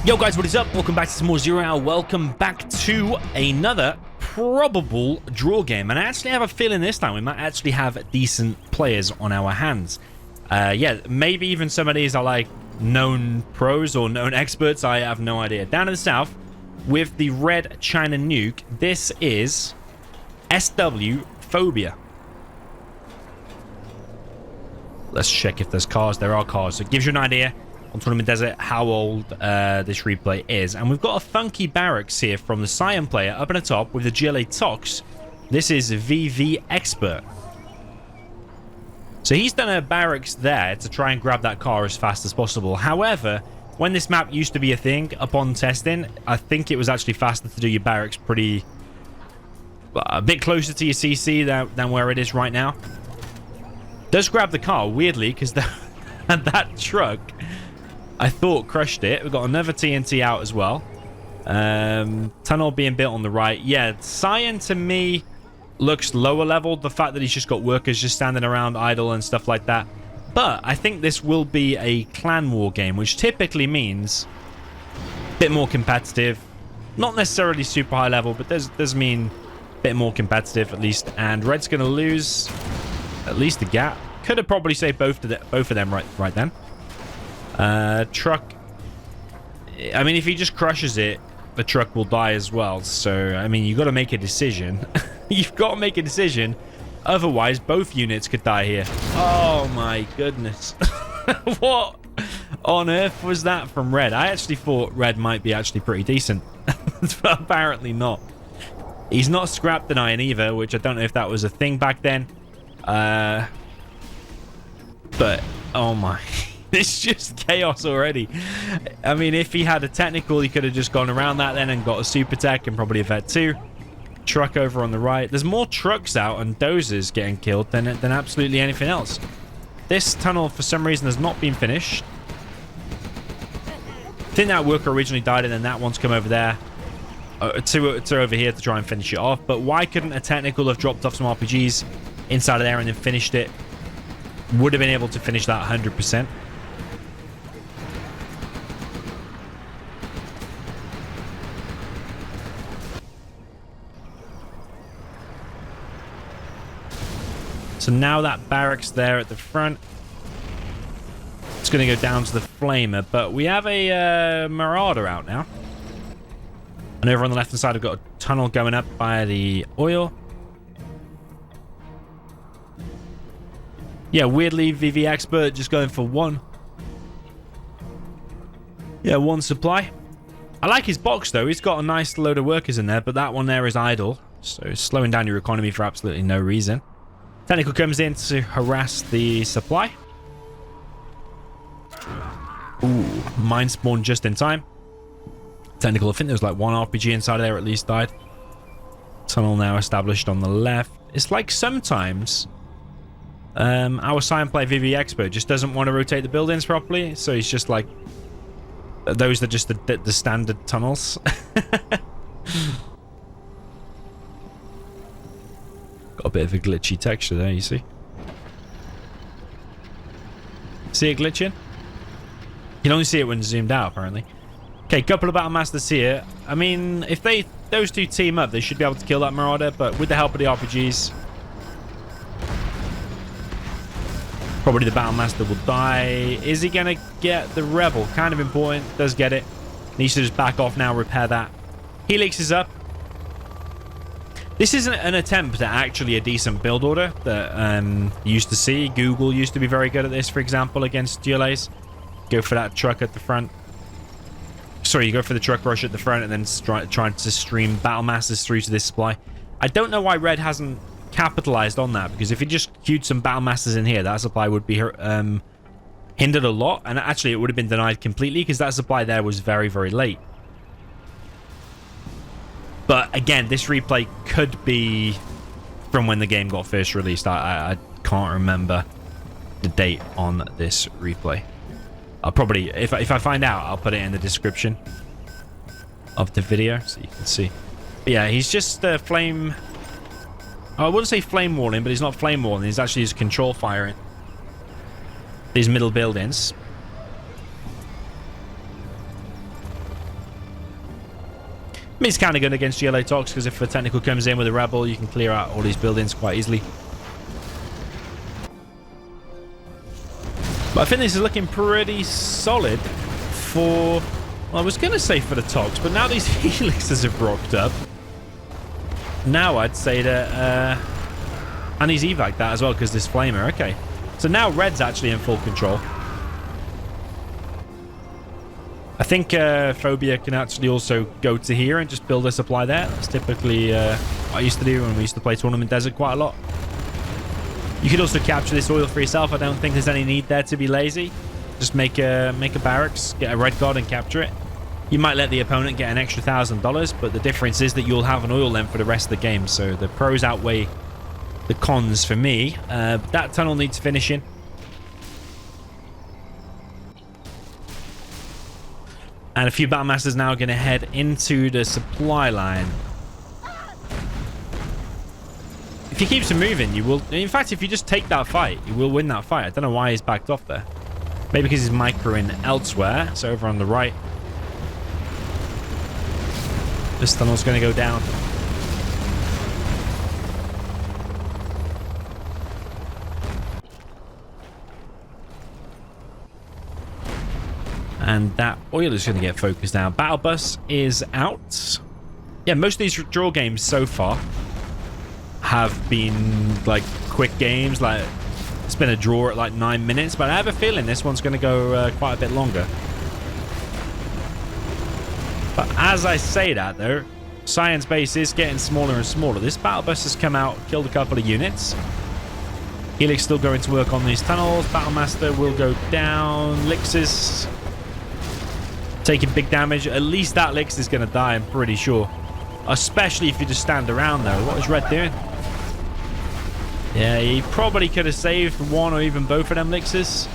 Yo guys, what is up? Welcome back to some more Zero Hour. Welcome back to another probable draw game. And I actually have a feeling this time we might actually have decent players on our hands. Yeah, maybe even some of these are like known pros or known experts. I have no idea. Down in the south with the red China Nuke, this is SW Phobia. Let's check if there's cars. There are cars. So it gives you an idea on Tournament Desert how old this replay is. And we've got a funky barracks here from the Cyan player up in the top with the GLA Tox. This is VV Expert. So he's done a barracks there to try and grab that car as fast as possible. However, when this map used to be a thing upon testing, I think it was actually faster to do your barracks a bit closer to your CC than where it is right now. Does grab the car, weirdly, because that truck, I thought, crushed it. We've got another TNT out as well. Tunnel being built on the right. Yeah, Cyan to me looks lower level. The fact that he's just got workers just standing around idle and stuff like that. But I think this will be a clan war game, which typically means a bit more competitive. Not necessarily super high level, but does mean a bit more competitive at least. And Red's going to lose at least the gap. Could have probably saved both of them right then. Truck, I mean, if he just crushes it, the truck will die as well. So, I mean, you've got to make a decision. You've got to make a decision. Otherwise, both units could die here. Oh, my goodness. What on earth was that from Red? I actually thought Red might be actually pretty decent. But apparently not. He's not scrap denying either, which I don't know if that was a thing back then. But, oh my... It's just chaos already. I mean, if he had a technical, he could have just gone around that then and got a super tech and probably a vet too. Truck over on the right. There's more trucks out and dozers getting killed than absolutely anything else. This tunnel, for some reason, has not been finished. I think that worker originally died and then that one's come over there to over here to try and finish it off. But why couldn't a technical have dropped off some RPGs inside of there and then finished it? Would have been able to finish that 100%. So now that barracks there at the front, it's going to go down to the Flamer. But we have a Marauder out now. And over on the left-hand side, we've got a tunnel going up by the oil. Yeah, weirdly, VV Expert just going for one. Yeah, one supply. I like his box, though. He's got a nice load of workers in there, but that one there is idle. So slowing down your economy for absolutely no reason. Technical comes in to harass the supply. Ooh, mine spawned just in time. Technical, I think there was like one RPG inside of there at least died. Tunnel now established on the left. It's like sometimes our Cyan player VV Expert just doesn't want to rotate the buildings properly. So he's just like, those are just the standard tunnels. Got a bit of a glitchy texture there, you see? See it glitching? You can only see it when zoomed out, apparently. Okay, couple of Battle Masters here. I mean, if those two team up, they should be able to kill that Marauder, but with the help of the RPGs, probably the Battle Master will die. Is he going to get the Rebel? Kind of important. Does get it. Needs to just back off now, repair that. Helix is up. This isn't an attempt at actually a decent build order that you used to see. Google used to be very good at this, for example, against GLAs. Go for that truck at the front. Sorry, you go for the truck rush at the front and then try to stream Battle Masters through to this supply. I don't know why Red hasn't capitalized on that, because if he just queued some Battle Masters in here, that supply would be hindered a lot, and actually it would have been denied completely because that supply there was very, very late. But again, this replay could be from when the game got first released. I can't remember the date on this replay. I'll probably, if I find out, I'll put it in the description of the video so you can see. But yeah, he's just flame... I wouldn't say flame walling, but he's not flame walling. He's actually just control firing these middle buildings. mean, it's kind of good against GLA Tox because if a technical comes in with a rebel, you can clear out all these buildings quite easily. But I think this is looking pretty solid for... Well, I was going to say for the Tox, but now these helixes have rocked up. Now I'd say that... and he's evac that as well because this flamer. Okay. So now red's actually in full control. I think Phobia can actually also go to here and just build a supply there. That's typically what I used to do when we used to play Tournament Desert quite a lot. You could also capture this oil for yourself. I don't think there's any need there to be lazy. Just make a barracks, get a red guard and capture it. You might let the opponent get an extra $1,000, but the difference is that you'll have an oil lens for the rest of the game. So the pros outweigh the cons for me. That tunnel needs finishing. And a few Battlemasters now are going to head into the supply line. If he keeps moving, you will... In fact, if you just take that fight, you will win that fight. I don't know why he's backed off there. Maybe because he's microing elsewhere. So over on the right. This tunnel's going to go down. And that oil is going to get focused now. Battle bus is out. Yeah, most of these draw games so far have been like quick games. Like it's been a draw at like 9 minutes, but I have a feeling this one's going to go quite a bit longer. But as I say that though, Science base is getting smaller and smaller. This battle bus has come out, killed a couple of units. Helix still going to work on these tunnels. Battlemaster will go down. Lixus taking big damage. At least that Lix is going to die, I'm pretty sure. Especially if you just stand around though. What is Red doing? Yeah, he probably could have saved one or even both of them Lixes.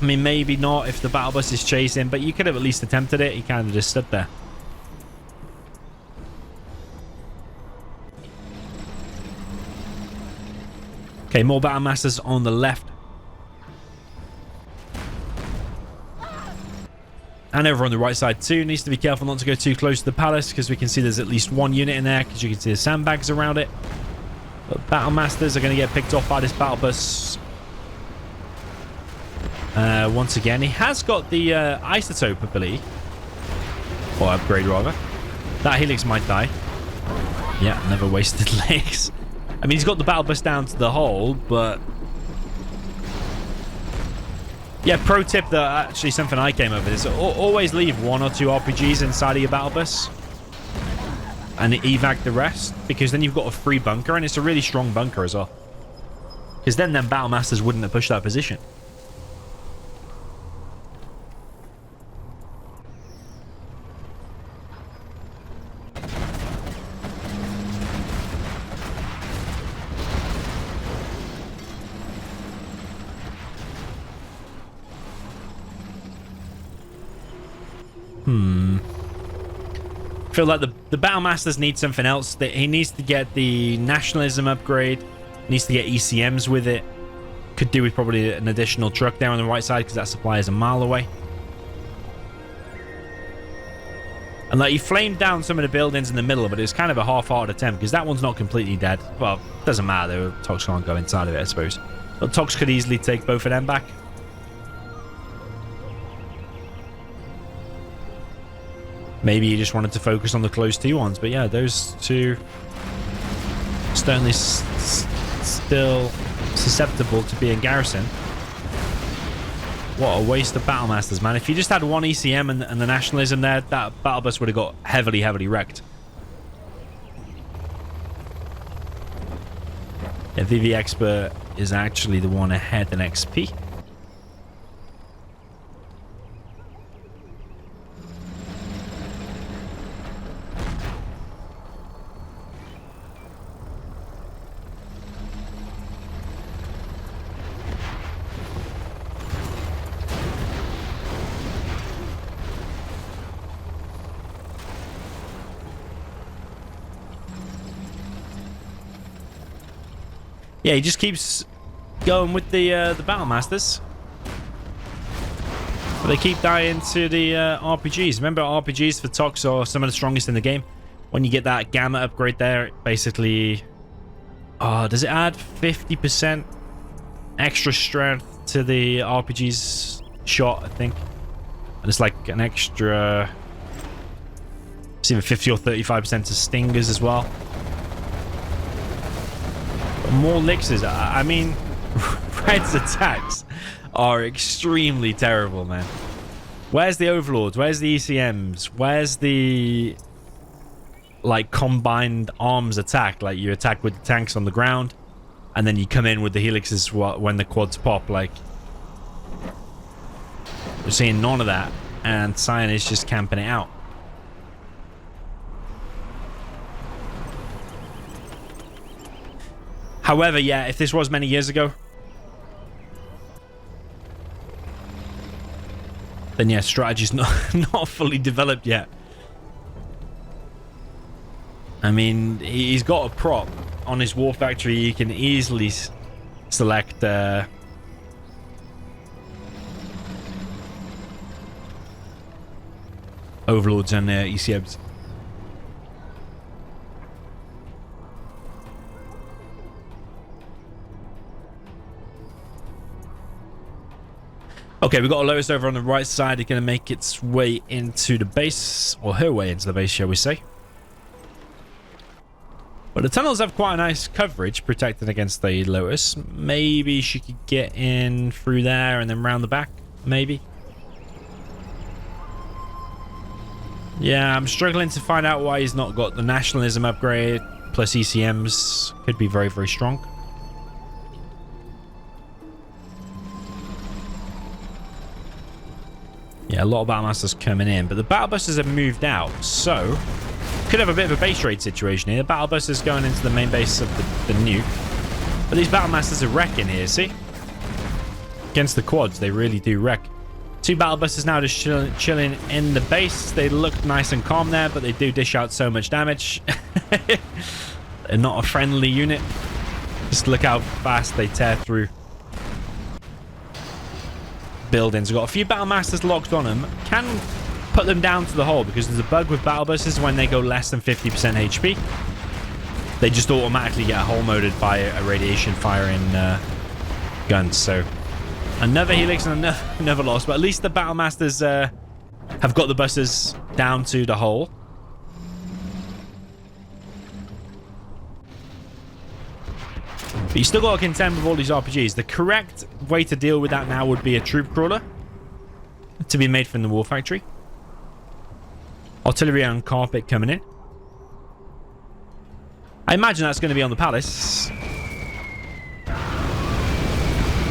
I mean, maybe not if the battle bus is chasing, but you could have at least attempted it. He kind of just stood there. Okay, more Battlemasters on the left. And over on the right side too. Needs to be careful not to go too close to the palace because we can see there's at least one unit in there because you can see the sandbags around it. But Battlemasters are going to get picked off by this battle bus. Once again, he has got the isotope ability. Or upgrade rather. That Helix might die. Yeah, never wasted legs. I mean, he's got the battle bus down to the hole, but... Yeah, pro tip that actually something I came up with is always leave 1 or 2 RPGs inside of your battle bus and evac the rest, because then you've got a free bunker and it's a really strong bunker as well. Because then them Battlemasters wouldn't have pushed that position. I feel like the Battlemasters need something else. That he needs to get the nationalism upgrade. Needs to get ECMs with it. Could do with probably an additional truck there on the right side because that supply is a mile away. And like he flamed down some of the buildings in the middle, but it was kind of a half-hearted attempt because that one's not completely dead. Well, doesn't matter though. Tox can't go inside of it, I suppose. But Tox could easily take both of them back. Maybe he just wanted to focus on the close T ones, but yeah, those two certainly still susceptible to being garrison. What a waste of Battlemasters, man. If you just had one ECM and the nationalism there, that battle bus would have got heavily, heavily wrecked. Yeah, VV Expert is actually the one ahead in XP. Yeah, he just keeps going with the Battlemasters. But they keep dying to the RPGs. Remember, RPGs for Tox are some of the strongest in the game. When you get that Gamma upgrade there, it basically... Oh, does it add 50% extra strength to the RPG's shot, I think? And it's like an extra... It's either 50 or 35% to Stingers as well. But more Elixers. I mean, Red's attacks are extremely terrible, man. Where's the Overlords? Where's the ECMs? Where's the... like, combined arms attack? Like, you attack with the tanks on the ground, and then you come in with the helixes when the quads pop. Like, we're seeing none of that, and Cyan is just camping it out. However, yeah, if this was many years ago, then yeah, strategy's not fully developed yet. I mean, he's got a prop on his war factory. You can easily select Overlords and ECMs. Okay, we've got a Lotus over on the right side. It's going to make its way into the base, or her way into the base, shall we say. But the tunnels have quite a nice coverage, protected against the Lotus. Maybe she could get in through there and then round the back, maybe. Yeah, I'm struggling to find out why he's not got the nationalism upgrade, plus ECMs. Could be very, very strong. Yeah, a lot of Battlemasters coming in, but the Battlebusters have moved out, so could have a bit of a base raid situation here. The Battlebusters going into the main base of the Nuke, but these Battlemasters are wrecking here, see? Against the quads, they really do wreck. Two Battlebusters now just chilling in the base. They look nice and calm there, but they do dish out so much damage. They're not a friendly unit. Just look how fast they tear through buildings. We've got a few Battlemasters locked on them. Can put them down to the hole, because there's a bug with Battlebusters when they go less than 50% HP. They just automatically get hole moded by a radiation firing guns. So another Helix and another loss, but at least the Battlemasters have got the busters down to the hole. But you still got to contend with all these RPGs. The correct way to deal with that now would be a troop crawler to be made from the war factory. Artillery and carpet coming in. I imagine that's going to be on the palace.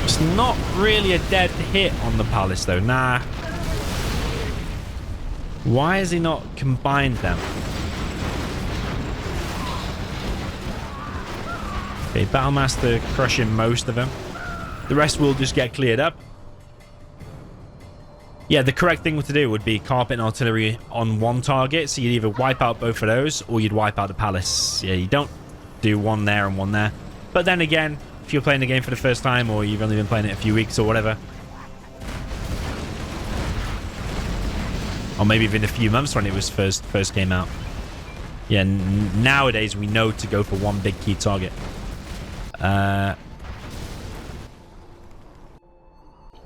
It's not really a dead hit on the palace though. Nah. Why has he not combined them? Okay, Battlemaster crushing most of them. The rest will just get cleared up. Yeah, the correct thing to do would be carpet and artillery on one target. So you'd either wipe out both of those, or you'd wipe out the palace. Yeah, you don't do one there and one there. But then again, if you're playing the game for the first time, or you've only been playing it a few weeks or whatever, or maybe even a few months when it was first came out. Yeah, nowadays we know to go for one big key target.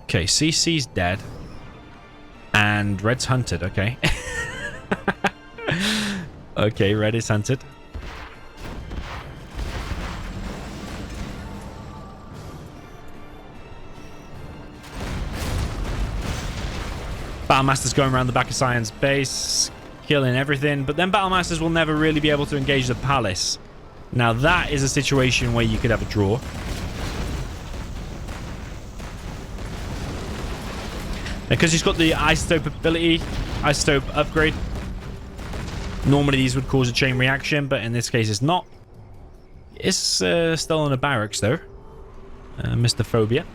Okay, CC's dead. And Red's hunted, okay. Okay, Red is hunted. Battlemaster's going around the back of Cyan's base, killing everything, but then Battlemasters will never really be able to engage the palace. Now that is a situation where you could have a draw. Because he's got the isotope ability, isotope upgrade, normally these would cause a chain reaction, but in this case it's not. It's still in the barracks though, Mr. Phobia.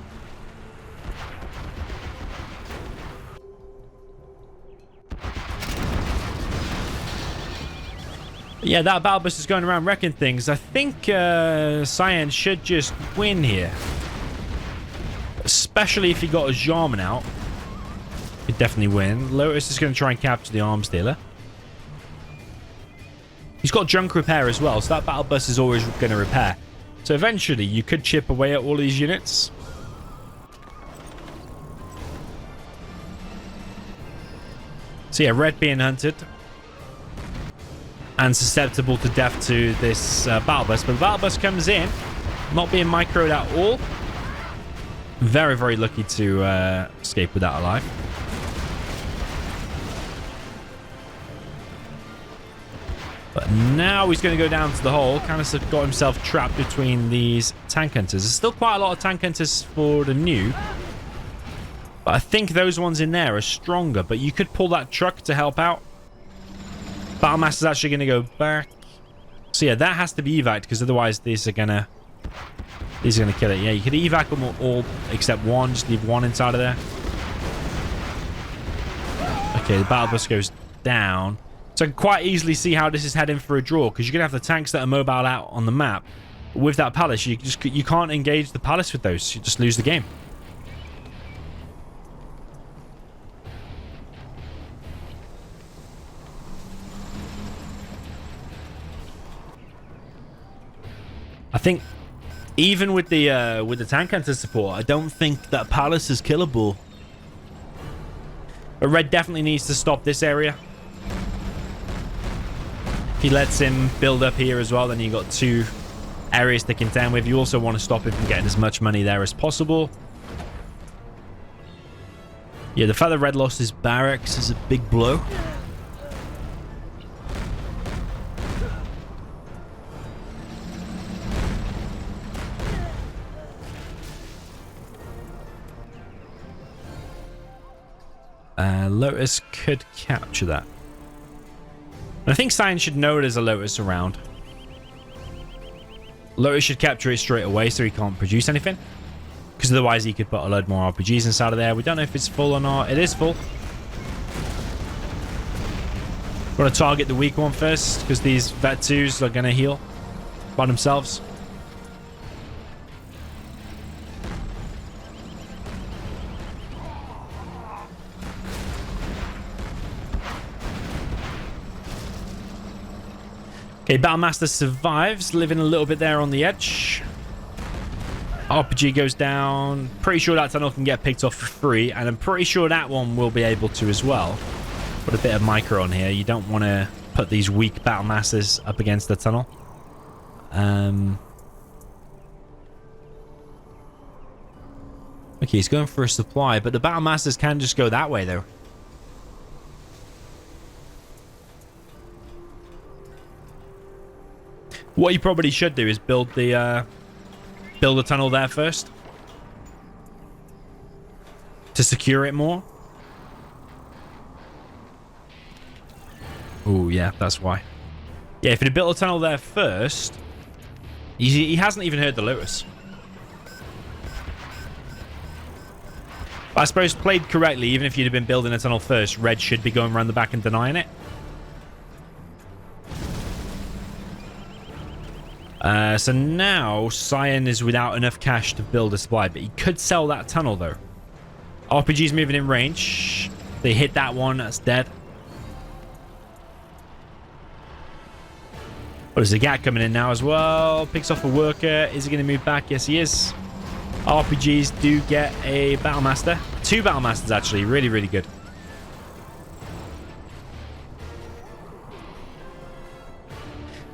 Yeah, that Battlebus is going around wrecking things. I think Cyan should just win here. Especially if he got a Jarman out. definitely win. Lotus is going to try and capture the arms dealer. He's got junk repair as well, so that battle bus is always going to repair. So eventually, you could chip away at all these units. So yeah, red being hunted. And susceptible to death to this battle bus. But the battle bus comes in, not being microed at all. Very, very lucky to escape with that alive. But now he's going to go down to the hole. Kind of got himself trapped between these tank hunters. There's still quite a lot of tank hunters for the Nuke. But I think those ones in there are stronger. But you could pull that truck to help out. Battlemaster's actually going to go back. So yeah, that has to be evac because otherwise these are going to kill it. Yeah, you could evac them all except one. Just leave one inside of there. Okay, the battle bus goes down. So I can quite easily see how this is heading for a draw because you're going to have the tanks that are mobile out on the map. With that palace, you can't engage the palace with those. You just lose the game. I think even with the tank hunter support, I don't think that palace is killable. But red definitely needs to stop this area. If he lets him build up here as well, then you've got two areas to contend with. You also want to stop him from getting as much money there as possible. Yeah, the fact that red lost his barracks is a big blow. Lotus could capture that. And I think Science should know there's a Lotus around. Lotus should capture it straight away so he can't produce anything. Because otherwise he could put a load more RPGs inside of there. We don't know if it's full or not. It is full. We're going to target the weak one first because these Vet 2s are going to heal by themselves. Okay, Battlemaster survives, living a little bit there on the edge. RPG goes down. Pretty sure that tunnel can get picked off for free, and I'm pretty sure that one will be able to as well. Put a bit of micro on here. You don't want to put these weak Battlemasters up against the tunnel. Okay, he's going for a supply, but the Battlemasters can just go that way, though. What you probably should do is build the tunnel there first to secure it more. Oh yeah, that's why. Yeah, if he'd have built a tunnel there first, he hasn't even heard the Lotus. But I suppose played correctly, even if you'd have been building a tunnel first, red should be going around the back and denying it. So now Cyan is without enough cash to build a supply, but he could sell that tunnel though. RPG's moving in range. They hit that one, that's dead. Oh, there's a Gat coming in now as well. Picks off a worker. Is he going to move back? Yes, he is. RPGs do get a Battlemaster. Two Battlemasters actually, really, really good.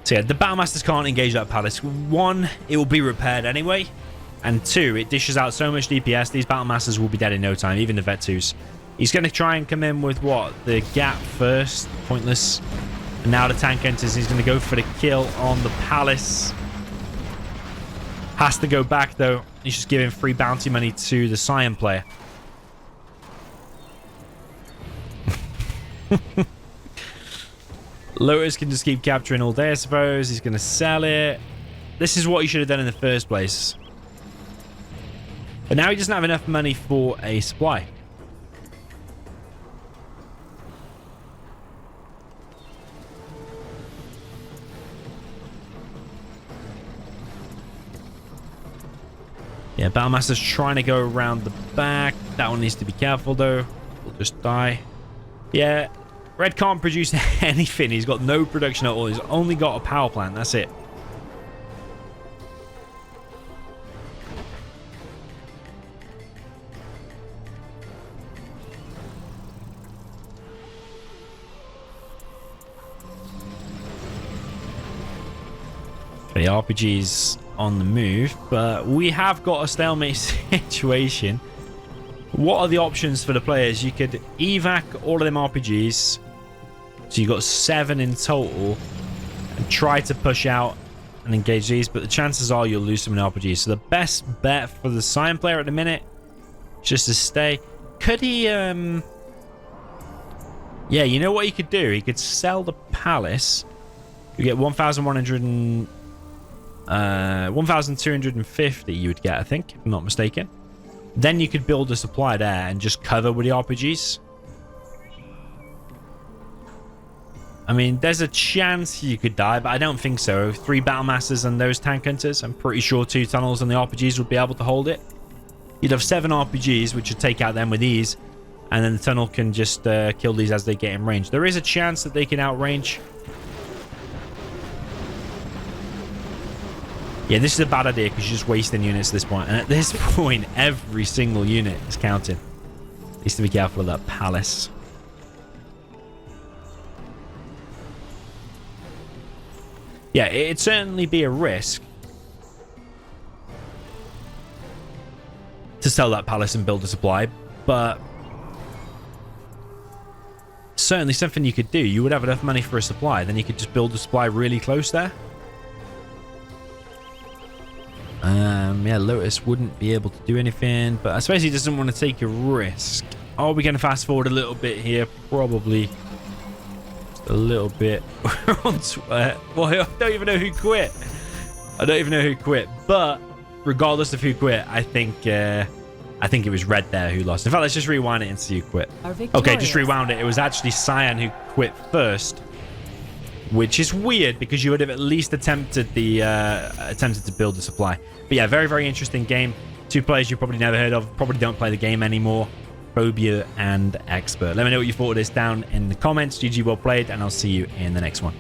So yeah, the Battlemasters can't engage that palace. One, it will be repaired anyway. And two, it dishes out so much DPS, these Battlemasters will be dead in no time, even the Vet 2s. He's going to try and come in with what? The Gap first. Pointless. And now the tank enters. He's going to go for the kill on the palace. Has to go back though. He's just giving free bounty money to the Cyan player. Lotus can just keep capturing all day, I suppose. He's going to sell it. This is what he should have done in the first place. But now he doesn't have enough money for a supply. Yeah, Battlemaster's trying to go around the back. That one needs to be careful, though. We'll Just die. Yeah, Red can't produce anything. He's got no production at all. He's only got a power plant. That's it. The RPG's on the move, but we have got a stalemate situation. What are the options for the players? You could evac all of them RPGs, so you've got 7 in total, and try to push out and engage these, but the chances are you'll lose some in RPGs. So the best bet for the Cyan player at the minute is just to stay. Could he yeah, you know what he could do? He could sell the palace. You get 1,250 you would get, I think, if I'm not mistaken. Then you could build a supply there and just cover with the RPGs. I mean, there's a chance you could die, but I don't think so. 3 battle masters and those tank hunters. I'm pretty sure 2 tunnels and the RPGs would be able to hold it. You'd have 7 RPGs, which would take out them with ease, and then the tunnel can just kill these as they get in range. There is a chance that they can outrange. Yeah, this is a bad idea because you're just wasting units at this point. And at this point, every single unit is counting. Needs to be careful of that palace. Yeah, it'd certainly be a risk to sell that palace and build a supply, but certainly something you could do. You would have enough money for a supply, then you could just build a supply really close there. Yeah, Lotus wouldn't be able to do anything, but I suppose he doesn't want to take a risk. Are we going to fast forward a little bit here? Probably. Just a little bit. We're on Twitter. Well, I don't even know who quit. I don't even know who quit, but regardless of who quit, I think it was Red there who lost. In fact, let's just rewind it and see who quit. Okay, just rewound it. It was actually Cyan who quit first, which is weird because you would have at least attempted to build a supply. But yeah, very, very interesting game. 2 players you've probably never heard of, probably don't play the game anymore. Phobia and Expert. Let me know what you thought of this down in the comments. GG, well played, and I'll see you in the next one.